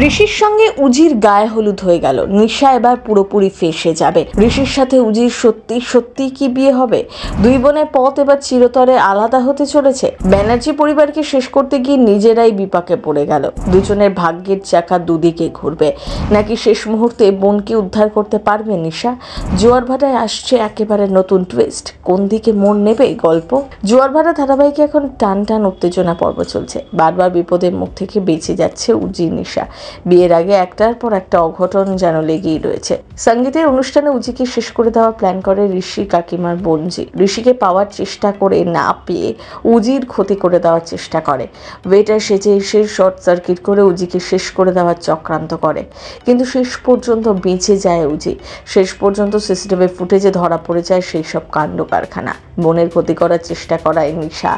ঋষির সঙ্গে উজির গায়ে হলুদ হয়ে গেল। নিশা এবার পুরোপুরি ফেঁসে যাবে। ঋষির সাথে উজির সত্যি সত্যি কি বিয়ে হবে? দুই বোনের পথ এবার চিরতরে আলাদা হতে চলেছে। ব্যানার্জি পরিবারকে শেষ করতে গিয়ে নিজেরাই বিপাকে পড়ে গেল। দুজনের ভাগ্যের চাকা দুদিকে ঘুরবে, নাকি শেষ মুহূর্তে বোনকে উদ্ধার করতে পারবে নিশা? জোয়ার ভাটায় আসছে একেবারে নতুন টুইস্ট। কোন দিকে মোড় নেবে গল্প? জোয়ার ভাটা ধারাবাহিকে এখন টান টান উত্তেজনা পর্ব চলছে। বারবার বিপদের মুখ থেকে বেঁচে যাচ্ছে উজি নিশা। বিয়ের আগে একটার পর একটা অঘটন যেন লেগেই রয়েছে। সঙ্গীতের অনুষ্ঠানে উজিকে শেষ করে দেওয়া প্ল্যান করে ঋষি কাকিমার বোনজি। ঋষিকে পাওয়ার চেষ্টা করে না পেয়ে উজির ক্ষতি করে দেওয়ার চেষ্টা করে। ওয়েটার সেজে এসে শর্ট সার্কিট করে উজিকে শেষ করে দেওয়ার চক্রান্ত করে, কিন্তু শেষ পর্যন্ত বেঁচে যায় উজি। শেষ পর্যন্ত সিসিটিভি ফুটেজে ধরা পড়ে যায় সেই সব কাণ্ড কারখানা। বোনের ক্ষতি করার চেষ্টা করায় নিশা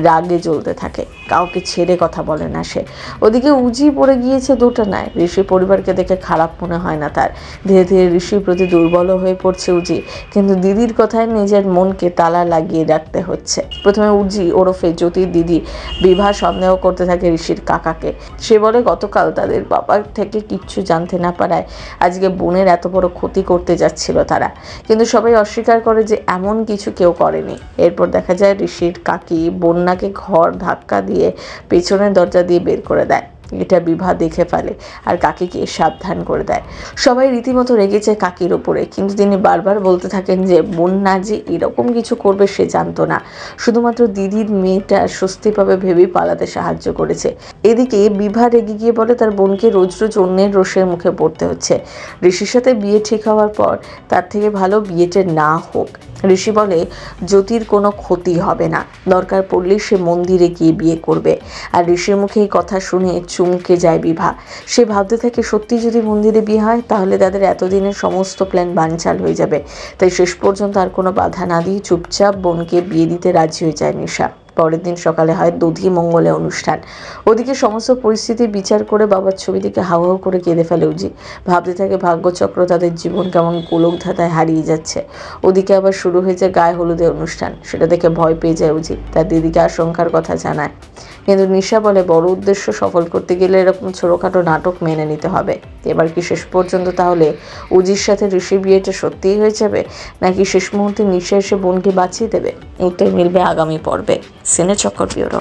রাগে জ্বলতে থাকে। কাউকে ছেড়ে কথা বলে না সে। ওদিকে উজি পড়ে গিয়েছে দোটানায়। ঋষি পরিবারকে দেখে খারাপ মনে হয় না তার। ধীরে ধীরে ঋষির প্রতি দুর্বল হয়ে পড়ছে উজি, কিন্তু দিদির কথায় নিজের মনকে তালা লাগিয়ে রাখতে হচ্ছে। প্রথমে উজি ওরফে জ্যোতির দিদি বিভা সন্দেহ করতে থাকে ঋষির কাকাকে। সে বলে গতকাল তাদের বাবার থেকে কিচ্ছু জানতে না পারায় আজকে বোনের এত বড় ক্ষতি করতে যাচ্ছিল তারা, কিন্তু সবাই অস্বীকার করে যে এমন কিছু কেউ করেনি। এরপর দেখা যায় ঋষির কাকি বন্যাকে ঘর ধাক্কা দিয়ে পেছনের দরজা দিয়ে বের করে দেয়। এটা বিভা দেখে ফেলে আর কাকিকে সাবধান করে দেয়। সবাই রীতিমতো রেগেছে কাকির ওপরে, কিন্তু তিনি বারবার বলতে থাকেন যে বন্যা যে এরকম কিছু করবে সে জানতো না, শুধুমাত্র দিদির মেয়েটা স্বস্তি পাবে ভেবেই পালাতে সাহায্য করেছে। এদিকে বিভা রেগে গিয়ে বলে তার বোনকে রোজ রোজ অন্যের রোষের মুখে পড়তে হচ্ছে। ঋষির সাথে বিয়ে ঠিক হওয়ার পর তার থেকে ভালো বিয়েটা না হোক। ঋষি বলে জ্যোতির কোনো ক্ষতি হবে না, দরকার পড়লে সে মন্দিরে গিয়ে বিয়ে করবে। আর ঋষির মুখে এই কথা শুনে চমকে যায় বিভা। সে ভাবতে থাকে সত্যি যদি মন্দিরে বিয়ে হয় তাহলে তাদের এতদিনের সমস্ত প্ল্যান বানচাল হয়ে যাবে। তাই শেষ পর্যন্ত আর কোনো বাধা না দিয়ে চুপচাপ বোনকে বিয়ে দিতে রাজি হয়ে যায় নিশা। পরের দিন সকালে হয় দধি মঙ্গলে অনুষ্ঠান। ওদিকে সমস্ত পরিস্থিতি বিচার করে বাবার ছবি দিকে হাউ হাউ করে কেঁদে ফেলে উজি। ভাবতে থাকে ভাগ্যচক্র তাদের জীবন কেমন গোলক ধাঁধায় হারিয়ে যাচ্ছে। ওদিকে আবার শুরু হয়েছে গায়ে হলুদের অনুষ্ঠান। সেটা দেখে ভয় পেয়ে যায় উজি, তার দিদিকে আশঙ্কার কথা জানায়। কিন্তু নিশা বলে বড় উদ্দেশ্য সফল করতে গেলে এরকম ছোটোখাটো নাটক মেনে নিতে হবে। এবার কি শেষ পর্যন্ত তাহলে উজির সাথে ঋষির বিয়েটা সত্যিই হয়ে যাবে, নাকি শেষ মুহূর্তে নিশা এসে বোনকে বাঁচিয়ে দেবে? এটাই মিলবে আগামী পর্বে। সিনে চক্কর ব্যুরো।